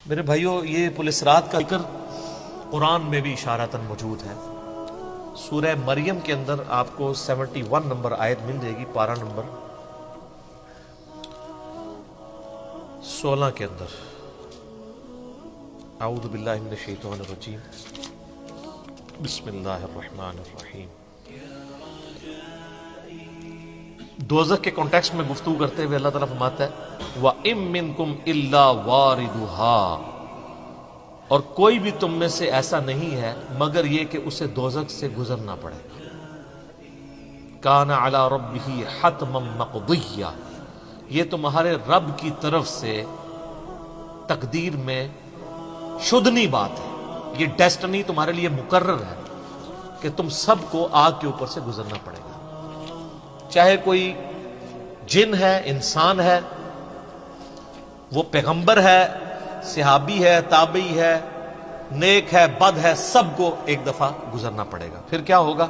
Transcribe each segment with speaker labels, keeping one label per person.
Speaker 1: میرے بھائیوں، یہ پولیس رات کا ذکر قرآن میں بھی اشارتاً موجود ہے۔ سورہ مریم کے اندر آپ کو 71 نمبر آیت مل جائے گی، پارہ نمبر 16 کے اندر۔ اعوذ باللہ من الشیطان الرجیم، بسم اللہ الرحمن الرحیم۔ دوزخ کے کانٹیکسٹ میں گفتگو کرتے ہوئے اللہ تعالیٰ فرماتا ہے وَإِن مِّنكُمْ إِلَّا وَارِدُهَا، اور کوئی بھی تم میں سے ایسا نہیں ہے مگر یہ کہ اسے دوزخ سے گزرنا پڑے گا۔ كَانَ عَلَى رَبِّهِ حَتْمًا مَقْضِيًّا، یہ تمہارے رب کی طرف سے تقدیر میں شدنی بات ہے، یہ ڈیسٹنی تمہارے لیے مقرر ہے کہ تم سب کو آگ کے اوپر سے گزرنا پڑے گا، چاہے کوئی جن ہے، انسان ہے، وہ پیغمبر ہے، صحابی ہے، تابعی ہے، نیک ہے، بد ہے، سب کو ایک دفعہ گزرنا پڑے گا۔ پھر کیا ہوگا؟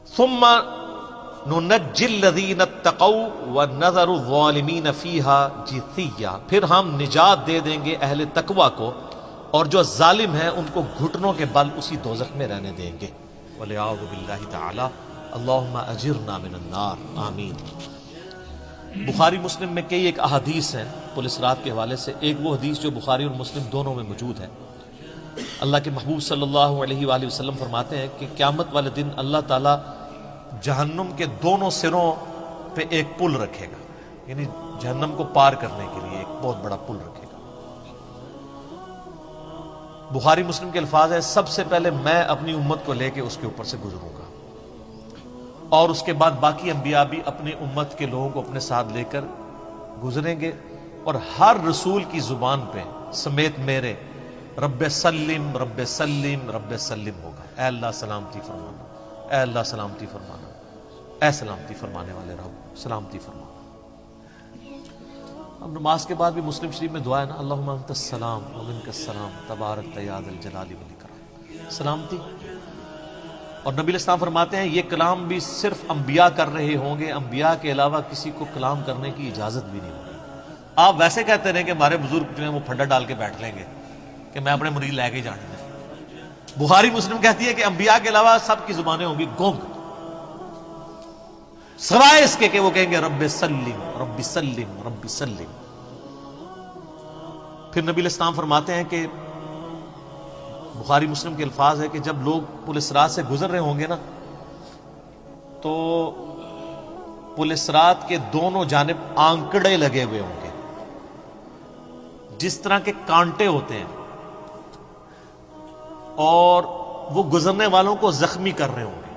Speaker 1: ثم ننجی الذین اتقوا ونذر الظالمین فیہا جثیا، پھر ہم نجات دے دیں گے اہل تقوی کو، اور جو ظالم ہیں ان کو گھٹنوں کے بل اسی دوزخ میں رہنے دیں گے۔ وَلِعَوْذُ بِاللَّهِ تَعَالَى اللہم اجرنا من النار، آمین۔ بخاری مسلم میں کئی ایک احادیث ہیں پولیس رات کے حوالے سے۔ ایک وہ حدیث جو بخاری اور مسلم دونوں میں موجود ہے، اللہ کے محبوب صلی اللہ علیہ وآلہ وسلم فرماتے ہیں کہ قیامت والے دن اللہ تعالیٰ جہنم کے دونوں سروں پہ ایک پل رکھے گا، یعنی جہنم کو پار کرنے کے لیے ایک بہت بڑا پل رکھے گا۔ بخاری مسلم کے الفاظ ہے سب سے پہلے میں اپنی امت کو لے کے اس کے اوپر سے گزروں گا، اور اس کے بعد باقی انبیاء بھی اپنی امت کے لوگوں کو اپنے ساتھ لے کر گزریں گے، اور ہر رسول کی زبان پہ سمیت میرے رب سلم رب سلم رب سلم ہوگا، اے اللہ سلامتی فرمانا، اے اللہ سلامتی فرمانا، اے سلامتی فرمانے والے رب سلامتی فرمانا۔ اب نماز کے بعد بھی مسلم شریف میں دعا ہے نا، اللہم انت السلام ومنک السلام تبارک یا ذا الجلال والاکرام، سلامتی۔ اور نبی علیہ السلام فرماتے ہیں یہ کلام بھی صرف انبیاء کر رہے ہوں گے، انبیاء کے علاوہ کسی کو کلام کرنے کی اجازت بھی نہیں ہوگی۔ آپ ویسے کہتے رہیں کہ ہمارے بزرگ جو ہیں وہ پھڈا ڈال کے بیٹھ لیں گے کہ میں اپنے مرید لے کے جانے دیں۔ بخاری مسلم کہتی ہے کہ انبیاء کے علاوہ سب کی زبانیں ہوں گی گونگ، سوائے اس کے کہ وہ کہیں گے رب سلم رب سلم رب سلم۔ پھر نبی علیہ السلام فرماتے ہیں کہ بخاری مسلم کے الفاظ ہے کہ جب لوگ پولیس رات سے گزر رہے ہوں گے نا، تو پولیس رات کے دونوں جانب آنکڑے لگے ہوئے ہوں گے، جس طرح کے کانٹے ہوتے ہیں، اور وہ گزرنے والوں کو زخمی کر رہے ہوں گے،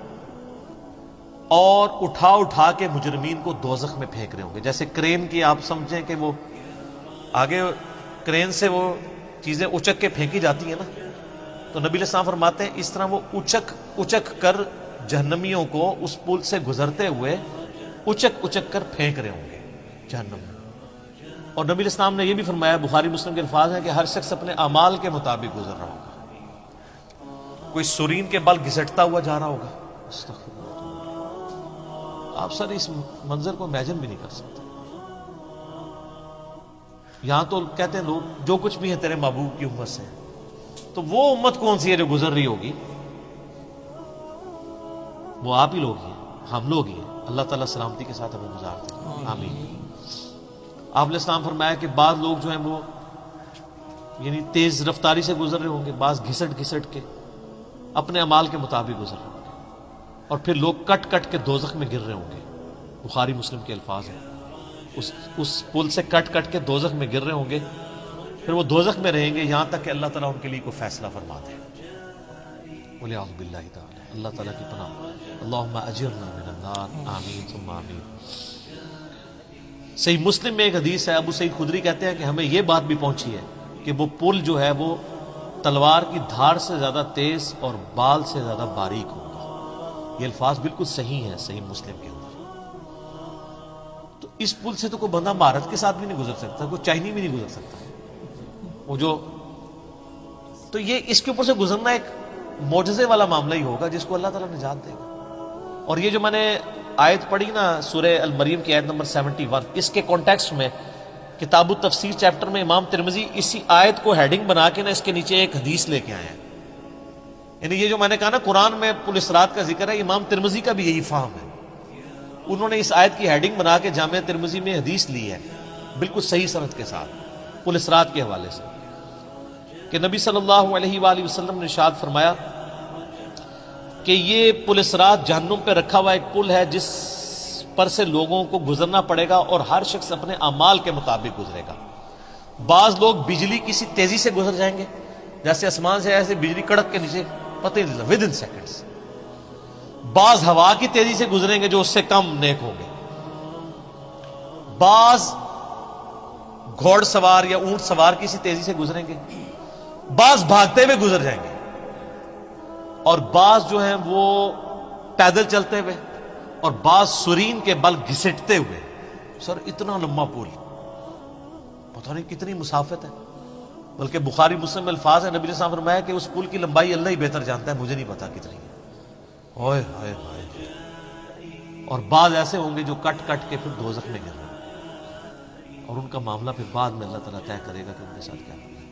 Speaker 1: اور اٹھا اٹھا کے مجرمین کو دوزخ میں پھینک رہے ہوں گے۔ جیسے کرین کی آپ سمجھیں کہ وہ آگے کرین سے وہ چیزیں اچک کے پھینکی جاتی ہیں نا، تو نبی علیہ السلام فرماتے ہیں اس طرح وہ اچک اچک کر جہنمیوں کو اس پل سے گزرتے ہوئے اچک اچک کر پھینک رہے ہوں گے جہنم میں۔ اور نبی علیہ السلام نے یہ بھی فرمایا، بخاری مسلم کے الفاظ ہیں کہ ہر شخص اپنے اعمال کے مطابق گزر رہا ہوگا، کوئی سورین کے بل گھسٹتا ہوا جا رہا ہوگا، استغفر اللہ۔ آپ سر اس منظر کو امیجن بھی نہیں کر سکتے۔ یہاں تو کہتے ہیں لوگ جو کچھ بھی ہے تیرے محبوب کی امت سے، تو وہ امت کون سی ہے جو گزر رہی ہوگی؟ وہ آپ ہی لوگ ہی ہیں، ہم لوگ ہی ہیں۔ اللہ تعالیٰ سلامتی کے ساتھ ہمیں گزارتے ہیں، آمین۔ آپ علیہ السلام فرمایا کہ بعض لوگ جو ہیں وہ یعنی تیز رفتاری سے گزر رہے ہوں گے، بعض گھسٹ گھسٹ کے اپنے اعمال کے مطابق گزر رہے ہوں گے، اور پھر لوگ کٹ کٹ کے دوزخ میں گر رہے ہوں گے۔ بخاری مسلم کے الفاظ ہیں اس پل سے کٹ کٹ کے دوزخ میں گر رہے ہوں گے، پھر وہ دوزخ میں رہیں گے یہاں تک کہ اللہ تعالیٰ ان کے لیے کوئی فیصلہ فرما دے۔ وَلِعَوْذُ بِاللَّهِ تعالیٰ، اللہ تعالیٰ کی پناہ، اللہم اجرنا من النار، آمین ثم آمین۔ صحیح مسلم میں ایک حدیث ہے، ابو سعید خدری کہتے ہیں کہ ہمیں یہ بات بھی پہنچی ہے کہ وہ پل جو ہے وہ تلوار کی دھار سے زیادہ تیز اور بال سے زیادہ باریک ہوگا۔ یہ الفاظ بالکل صحیح ہیں صحیح مسلم کے اندر۔ تو اس پل سے تو کوئی بندہ مہارت کے ساتھ بھی نہیں گزر سکتا، کوئی چائنی بھی نہیں گزر سکتا، وہ جو تو یہ اس کے اوپر سے گزرنا ایک معجزے والا معاملہ ہی ہوگا جس کو اللہ تعالیٰ نجات دے گا۔ اور یہ جو میں نے آیت پڑھی نا سورہ المریم کی آیت نمبر 71، اس کے کانٹیکسٹ میں کتاب التفسیر چیپٹر میں امام ترمذی اسی آیت کو ہیڈنگ بنا کے نا اس کے نیچے ایک حدیث لے کے آئے ہیں. یعنی یہ جو میں نے کہا نا قرآن میں پل صراط کا ذکر ہے، امام ترمذی کا بھی یہی فہم ہے. انہوں نے اس آیت کی ہیڈنگ بنا کے جامعہ ترمذی میں حدیث لی ہے بالکل صحیح سند کے ساتھ پل صراط کے حوالے سے، کہ نبی صلی اللہ علیہ وآلہ وسلم نے ارشاد فرمایا کہ یہ پل صراط جہنم پہ رکھا ہوا ایک پل ہے جس پر سے لوگوں کو گزرنا پڑے گا اور ہر شخص اپنے اعمال کے مطابق گزرے گا. بعض لوگ بجلی کسی تیزی سے گزر جائیں گے، جیسے آسمان سے ایسے بجلی کڑک کے نیچے پتہ ہی نہیں ود ان سیکنڈز. بعض ہوا کی تیزی سے گزریں گے جو اس سے کم نیک ہوں گے. بعض گھوڑ سوار یا اونٹ سوار کسی تیزی سے گزریں گے، بعض بھاگتے ہوئے گزر جائیں گے، اور بعض جو ہیں وہ پیدل چلتے ہوئے، اور بعض سرین کے بل گھسٹتے ہوئے. سر اتنا لمبا پل، پتہ نہیں کتنی مسافت ہے. بلکہ بخاری مسلم میں الفاظ ہے، نبی علیہ السلام نے فرمایا کہ اس پل کی لمبائی اللہ ہی بہتر جانتا ہے، مجھے نہیں پتا کتنی ہے. اوئے ہوئے ہوئے. اور بعض ایسے ہوں گے جو کٹ کٹ کے پھر دوزخ میں گر رہے ہیں، اور ان کا معاملہ پھر بعد میں اللہ تعالیٰ طے کرے گا کہ ان کے ساتھ کیا کرنا ہے.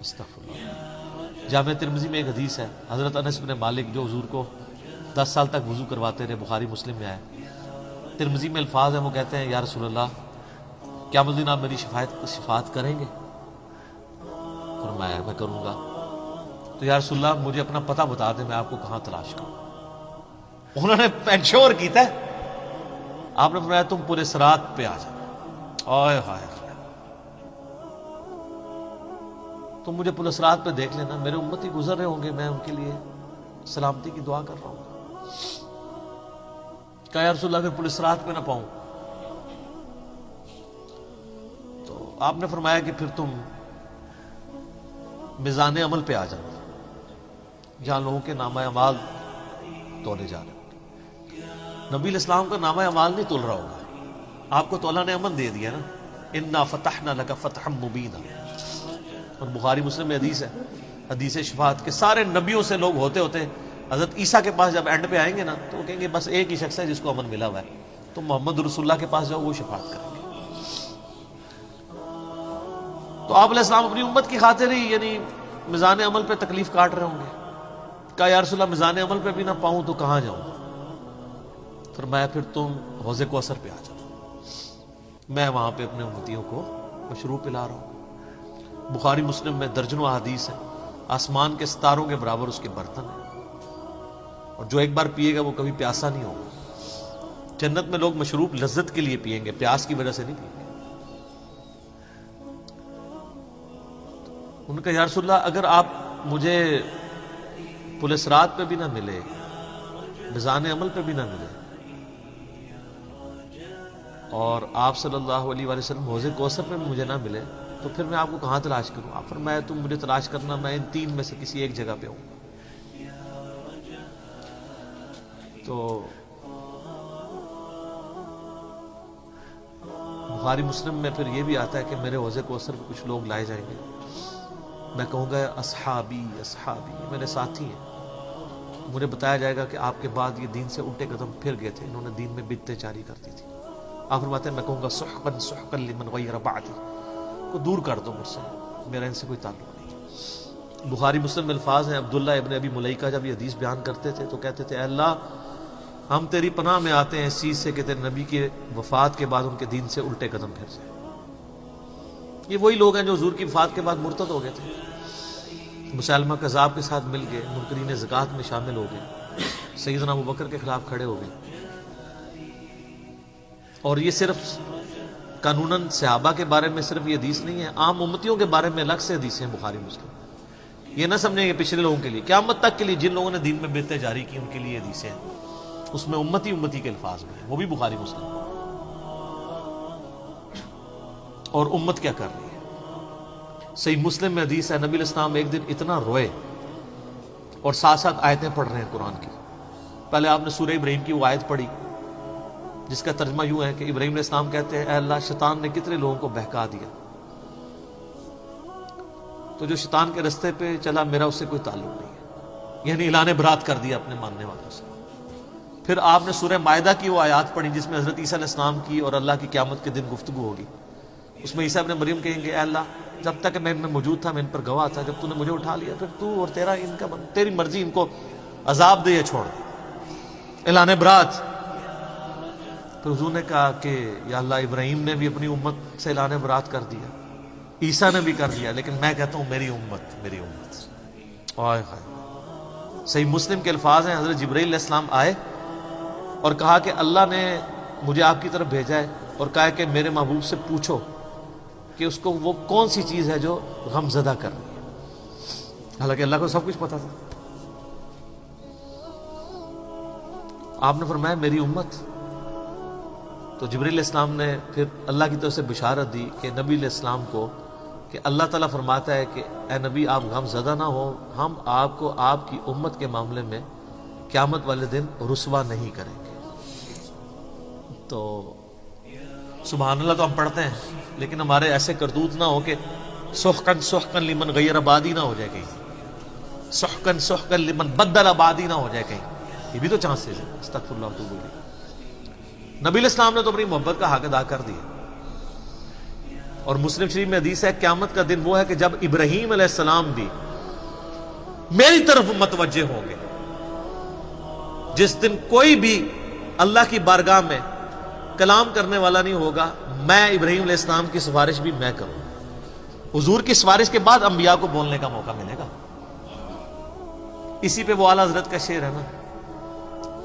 Speaker 1: استغفر اللہ. جامعہ ترمذی میں ایک حدیث ہے، حضرت انس بن مالک جو حضور کو 10 سال تک وضو کرواتے رہے، بخاری مسلم میں آئے. ترمذی میں الفاظ ہیں، وہ کہتے ہیں یا رسول اللہ قیامت الدین آپ میری شفاعت کریں گے؟ فرمایا میں کروں گا. تو یا رسول اللہ مجھے اپنا پتہ بتا دیں، میں آپ کو کہاں تلاش کروں. انہوں نے انشور کیتا ہے. آپ نے فرمایا تم پورے صراط پہ آ جاؤ. آئے ہائے، تم مجھے پورے صراط پہ دیکھ لینا، میرے امتی گزر رہے ہوں گے، میں ان کے لیے سلامتی کی دعا کر رہا ہوں. کہا یا رسول اللہ پھر پولیس صراط پہ نہ پاؤں؟ تو آپ نے فرمایا کہ پھر تم میزان عمل پہ آ جانا، جہاں لوگوں کے نامہ اعمال تولے جا رہے ہوں. نبی علیہ السلام کا نامہ اعمال نہیں تول رہا ہوگا، آپ کو تو اللہ نے امن دے دیا نا، انا فتحنا لک فتحا مبینا. اور بخاری مسلم میں حدیث ہے، حدیث شفاعت کے سارے نبیوں سے لوگ ہوتے ہوتے حضرت عیسیٰ کے پاس جب اینڈ پہ آئیں گے نا تو وہ کہیں گے بس ایک ہی شخص ہے جس کو امن ملا ہوا ہے، تو محمد رسول اللہ کے پاس جاؤ، وہ شفاعت کریں گے. تو آپ علیہ السلام اپنی امت کی خاطر ہی یعنی میزان عمل پہ تکلیف کاٹ رہے ہوں گے. کہا یا رسول اللہ میزان عمل پہ بھی نہ پاؤں تو کہاں جاؤں؟ فرمایا پھر تم حوض کوثر پہ آ جاؤ، میں وہاں پہ اپنے امتیوں کو مشروب پلا رہا ہوں. بخاری مسلم میں درجنوں احادیث ہیں، آسمان کے ستاروں کے برابر اس کے برتن ہیں، اور جو ایک بار پیے گا وہ کبھی پیاسا نہیں ہوگا. جنت میں لوگ مشروب لذت کے لیے پئیں گے، پیاس کی وجہ سے نہیں پئیں گے. ان کا یا رسول اللہ اگر آپ مجھے پل صراط پہ بھی نہ ملے، میزان عمل پہ بھی نہ ملے، اور آپ صلی اللہ علیہ وآلہ وسلم حوض کوثر پہ بھی مجھے نہ ملے، تو پھر میں آپ کو کہاں تلاش کروں؟ آپ فرمایا تم مجھے تلاش کرنا، میں ان تین میں سے کسی ایک جگہ پہ ہوں. تو بخاری مسلم میں پھر یہ بھی آتا ہے کہ میرے حوض کوثر پہ کچھ لوگ لائے جائیں گے، میں کہوں گا اصحابی اصحابی، میرے ساتھی ہیں. مجھے بتایا جائے گا کہ آپ کے بعد یہ دین سے الٹے قدم پھر گئے تھے، انہوں نے دین میں بدعتیں جاری کر دی تھی. آپ فرماتے ہیں میں کہوں گا سحقا سحقا لمن غیر بعدی، کو دور کر دو مجھ سے، میرا ان سے کوئی تعلق نہیں. بخاری مسلم میں الفاظ ہیں، عبداللہ ابن ابی ملیکہ جب یہ حدیث بیان کرتے تھے تو کہتے تھے اے اللہ ہم تیری پناہ میں آتے ہیں اس چیز سے کہ تیرے نبی کی وفات کے بعد ان کے دین سے الٹے قدم پھر جائیں. یہ وہی لوگ ہیں جو حضور کی وفات کے بعد مرتد ہو گئے تھے، مسلمہ کذاب کے ساتھ مل گئے، منکرین زکوٰۃ میں شامل ہو گئے، سیدنا ابوبکر کے خلاف کھڑے ہو گئے. اور یہ صرف قانوناً صحابہ کے بارے میں صرف یہ حدیث نہیں ہے، عام امتیوں کے بارے میں الگ سے حدیثیں ہیں بخاری مسلم. یہ نہ سمجھیں کہ پچھلے لوگوں کے لیے، قیامت تک کے لیے جن لوگوں نے دین میں بدعتیں جاری کی ان کے لیے حدیثیں ہیں، اس میں امتی امتی کے الفاظ میں ہیں، وہ بھی بخاری مسلم. اور امت کیا کر رہی ہے؟ صحیح مسلم میں حدیث ہے، نبی علیہ السلام ایک دن اتنا روئے اور ساتھ ساتھ آیتیں پڑھ رہے ہیں قرآن کی. پہلے آپ نے سورہ ابراہیم کی وہ آیت پڑھی جس کا ترجمہ یوں ہے کہ ابراہیم علیہ السلام کہتے ہیں اے اللہ شیطان نے کتنے لوگوں کو بہکا دیا، تو جو شیطان کے رستے پہ چلا میرا اس سے کوئی تعلق نہیں ہے، یعنی اعلان برات کر دیا اپنے ماننے والوں سے. پھر آپ نے سورہ مائدہ کی وہ آیات پڑھی جس میں حضرت عیسیٰ علیہ السلام کی اور اللہ کی قیامت کے دن گفتگو ہوگی. اس میں عیسیٰ ابن مریم کہیں گے اے اللہ جب تک میں ان میں موجود تھا میں ان پر گواہ تھا، جب تو نے مجھے اٹھا لیا پھر تو اور تیرا ان کا تیری مرضی، ان کو عذاب دے یا چھوڑ۔ اعلان برات، پھر حضور نے کہا کہ یا اللہ ابراہیم نے بھی اپنی امت سے اعلان برات کر دیا، عیسیٰ نے بھی کر دیا، لیکن میں کہتا ہوں میری امت، میری امت۔ آئے ہائے، صحیح مسلم کے الفاظ ہیں، حضرت جبرائیل علیہ السلام آئے اور کہا کہ اللہ نے مجھے آپ کی طرف بھیجا ہے اور کہا کہ میرے محبوب سے پوچھو کہ اس کو وہ کون سی چیز ہے جو غم زدہ کر رہی ہے، حالانکہ اللہ کو سب کچھ پتا تھا۔ آپ نے فرمایا میری امت، تو جبرائیل علیہ السلام نے پھر اللہ کی طرف سے بشارت دی کہ نبی علیہ السلام کو کہ اللہ تعالیٰ فرماتا ہے کہ اے نبی آپ غم زدہ نہ ہو، ہم آپ کو آپ کی امت کے معاملے میں قیامت والے دن رسوا نہیں کریں گے۔ تو سبحان اللہ تو ہم پڑھتے ہیں، لیکن ہمارے ایسے کردوت نہ ہو کہ سحقن سحقن لمن غیر آبادی نہ ہو جائے کہیں، سحقن سحقن لمن بدل آبادی نہ ہو جائے کہیں، یہ بھی تو چانسز ہے۔ استغفر اللہ تو بولی، نبی علیہ السلام نے تو اپنی محبت کا حق ادا کر دیا۔ اور مسلم شریف میں حدیث ہے قیامت کا دن وہ ہے کہ جب ابراہیم علیہ السلام بھی میری طرف متوجہ ہوں گے، جس دن کوئی بھی اللہ کی بارگاہ میں کلام کرنے والا نہیں ہوگا، میں ابراہیم علیہ السلام کی سفارش بھی میں کروں۔ حضور کی سفارش کے بعد انبیاء کو بولنے کا موقع ملے گا۔ اسی پہ وہ اعلیٰ حضرت کا شعر ہے نا،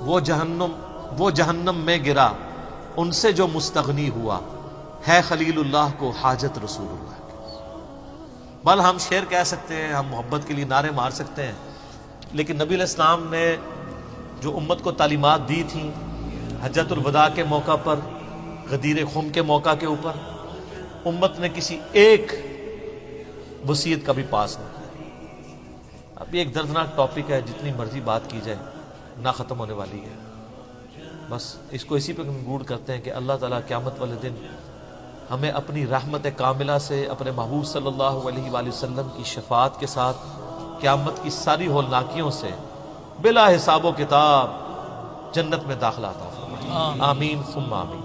Speaker 1: وہ جہنم میں گرا ان سے جو مستغنی ہوا، ہے خلیل اللہ کو حاجت رسول اللہ کی۔ بل ہم شعر کہہ سکتے ہیں، ہم محبت کے لیے نعرے مار سکتے ہیں، لیکن نبی علیہ السلام نے جو امت کو تعلیمات دی تھیں حجۃ الوداع کے موقع پر، غدیر خم کے موقع کے اوپر، امت نے کسی ایک وصیت کا بھی پاس نہ کیا۔ اب یہ ایک دردناک ٹاپک ہے، جتنی مرضی بات کی جائے نہ ختم ہونے والی ہے۔ بس اس کو اسی پہ کنکلوڈ کرتے ہیں کہ اللہ تعالیٰ قیامت والے دن ہمیں اپنی رحمت کاملہ سے اپنے محبوب صلی اللہ علیہ وآلہ وسلم کی شفاعت کے ساتھ قیامت کی ساری ہولناکیوں سے بلا حساب و کتاب جنت میں داخلہ عطا فرمائے۔ آمین ثم آمین۔